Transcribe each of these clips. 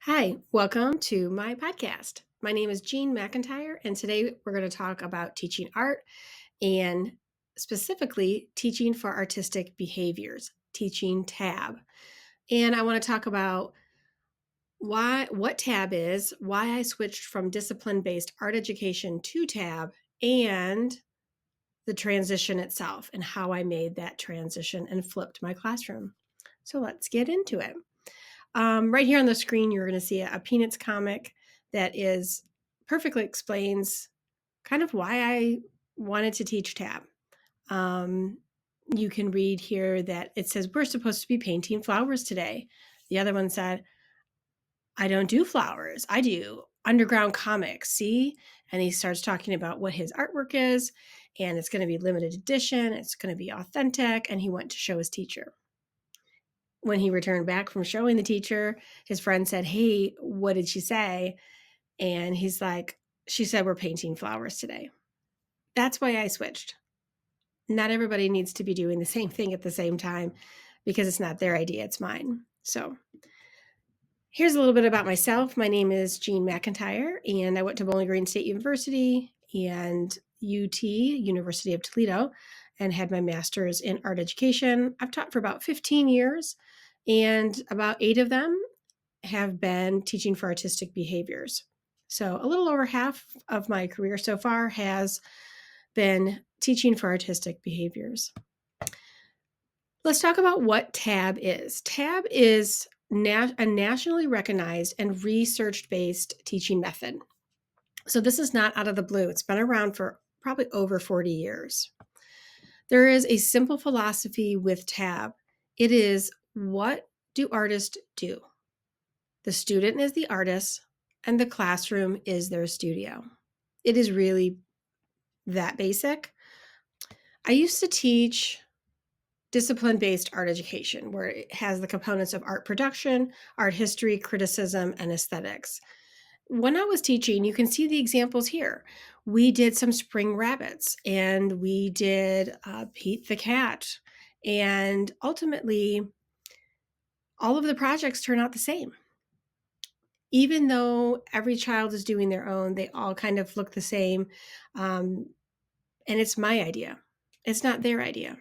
Hi, welcome to my podcast. My name is Jean McIntyre, and today we're going to talk about teaching art and specifically teaching for artistic behaviors, teaching TAB. And I want to talk about what TAB is, why I switched from discipline-based art education to TAB, and the transition itself and how I made that transition and flipped my classroom. So let's get into it. Right here on the screen, you're going to see a Peanuts comic that is perfectly explains kind of why I wanted to teach TAB. Um, you can read here that it says, we're supposed to be painting flowers today. The other one said, I don't do flowers. I do underground comics. See? And he starts talking about what his artwork is, and it's going to be limited edition. It's going to be authentic. And he went to show his teacher. When he returned back from showing the teacher, his friend said, hey, what did she say? And he's like, she said, we're painting flowers today. That's why I switched. Not everybody needs to be doing the same thing at the same time because it's not their idea, it's mine. So here's a little bit about myself. My name is Jean McIntyre, and I went to Bowling Green State University and University of Toledo, and had my master's in art education. I've taught for about 15 years, and about 8 of them have been teaching for artistic behaviors. So a little over half of my career so far has been teaching for artistic behaviors. Let's talk about what TAB is. TAB is a nationally recognized and research-based teaching method. So this is not out of the blue. It's been around for probably over 40 years. There is a simple philosophy with TAB. It is, what do artists do? The student is the artist, and the classroom is their studio. It is really that basic. I used to teach discipline-based art education, where it has the components of art production, art history, criticism, and aesthetics. When I was teaching, you can see the examples here. We did some spring rabbits, and we did Pete the cat, and ultimately, all of the projects turn out the same. Even though every child is doing their own, they all kind of look the same. And it's my idea. It's not their idea.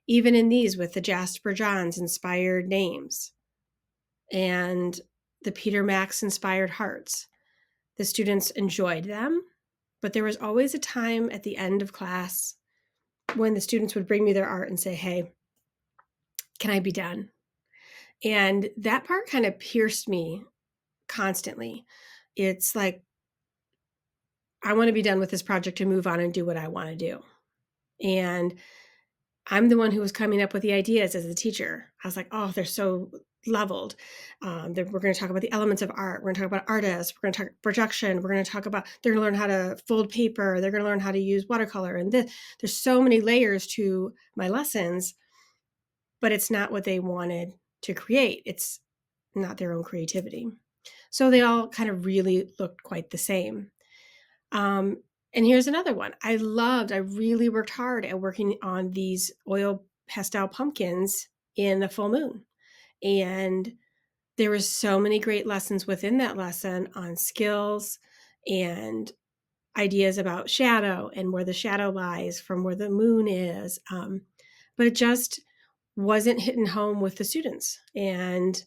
Even in these with the Jasper Johns inspired names and the Peter Max inspired hearts, the students enjoyed them, but there was always a time at the end of class when the students would bring me their art and say, hey, can I be done? And that part kind of pierced me constantly. It's like, I want to be done with this project and move on and do what I want to do. And I'm the one who was coming up with the ideas as a teacher. I was like, oh, they're so leveled. We're going to talk about the elements of art. We're going to talk about artists. We're going to talk projection. We're going to talk about, they're going to learn how to fold paper. They're going to learn how to use watercolor. And there's so many layers to my lessons, but it's not what they wanted to create. It's not their own creativity. So they all kind of really looked quite the same. And here's another one. I really worked hard at working on these oil pastel pumpkins in the full moon. And there were so many great lessons within that lesson on skills and ideas about shadow and where the shadow lies from where the moon is. But it just wasn't hitting home with the students. And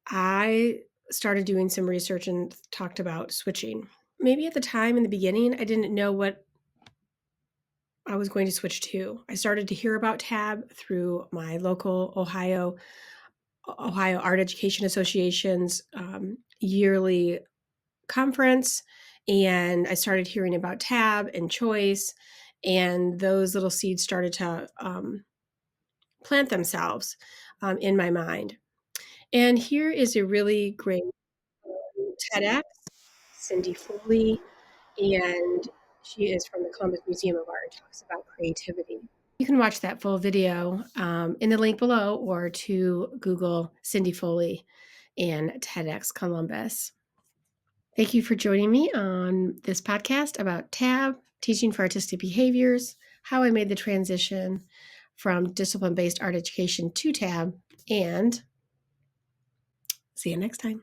I started doing some research and talked about switching. Maybe at the time in the beginning, I didn't know what I was going to switch to. I started to hear about TAB through my local Ohio Art Education Association's yearly conference, and I started hearing about TAB and choice, and those little seeds started to plant themselves in my mind. And here is a really great TEDx, Cindy Foley, and she is from the Columbus Museum of Art and talks about creativity. You can watch that full video in the link below, or to Google Cindy Foley and TEDx Columbus. Thank you for joining me on this podcast about TAB, Teaching for Artistic Behaviors, how I made the transition from discipline-based art education to TAB, and See you next time.